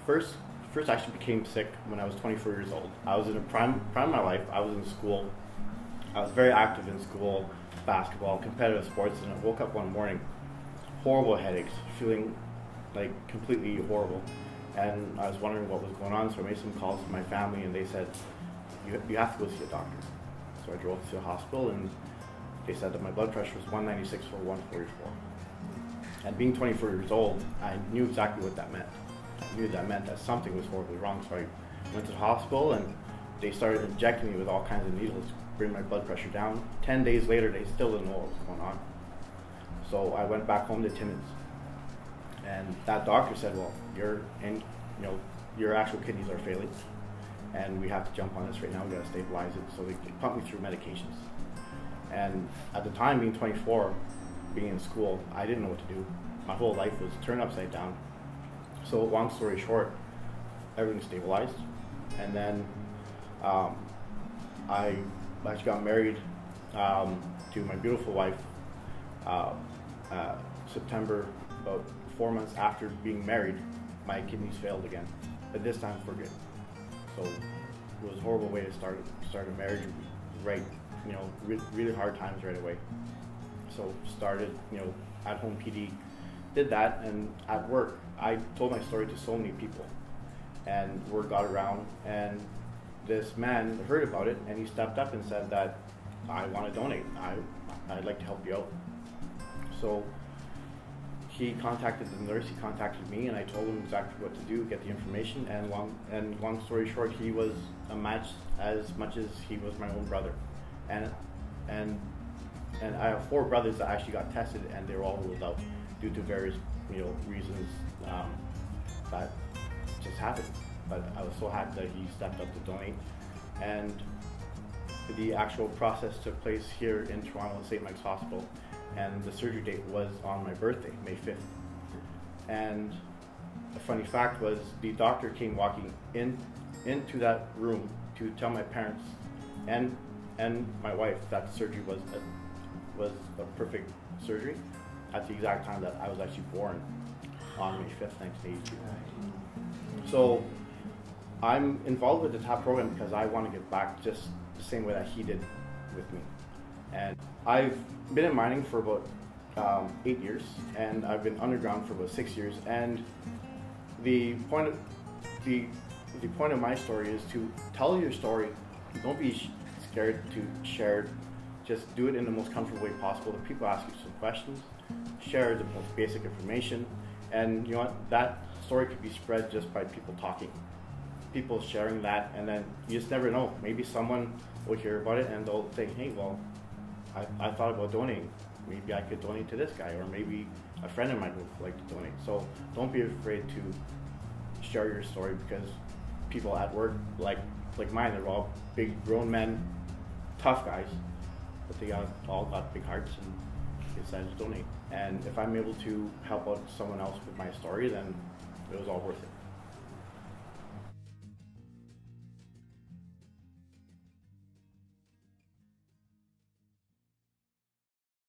first first actually became sick when I was 24 years old. I was in a prime of my life. I was in school. I was very active in school, basketball, competitive sports, and I woke up one morning, horrible headaches, feeling like completely horrible. And I was wondering what was going on, so I made some calls to my family, and they said, you have to go see a doctor. So I drove to the hospital, and they said that my blood pressure was 196 or 144. And being 24 years old, I knew exactly what that meant. I knew that meant that something was horribly wrong, so I went to the hospital, and they started injecting me with all kinds of needles to bring my blood pressure down. 10 days later, they still didn't know what was going on. So I went back home to Timmins, and that doctor said, well, your actual kidneys are failing, and we have to jump on this right now. We got to stabilize it. So they pumped me through medications. And at the time, being 24, being in school, I didn't know what to do. My whole life was turned upside down. So long story short, everything stabilized, and then I actually got married to my beautiful wife September, about 4 months after being married. My kidneys failed again, but this time for good. So it was a horrible way to start a marriage, right? Really hard times right away. So started, at home PD, did that, and at work, I told my story to so many people, and word got around, and this man heard about it, and he stepped up and said that I want to donate. I'd like to help you out. So he contacted the nurse, he contacted me, and I told him exactly what to do, get the information, and long story short, he was a match as much as he was my own brother. And I have 4 brothers that actually got tested, and they were all ruled out due to various reasons that just happened. But I was so happy that he stepped up to donate, and the actual process took place here in Toronto at St. Mike's Hospital, and the surgery date was on my birthday, May 5th. And a funny fact was, the doctor came walking into that room to tell my parents and my wife that the surgery was a perfect surgery at the exact time that I was actually born, on May 5th, 1982. So I'm involved with the TAP program because I want to give back just the same way that he did with me. And I've been in mining for about 8 years, and I've been underground for about 6 years. And the point of my story is to tell your story. Don't be scared to share it. Just do it in the most comfortable way possible. If people ask you some questions, share the most basic information. And you know what? That story could be spread just by people talking, people sharing that, and then you just never know. Maybe someone will hear about it and they'll think, hey, well, I thought about donating. Maybe I could donate to this guy, or maybe a friend of mine would like to donate. So don't be afraid to share your story, because people at work, like mine, they're all big grown men, tough guys, but they all got big hearts and they decided to donate. And if I'm able to help out someone else with my story, then it was all worth it.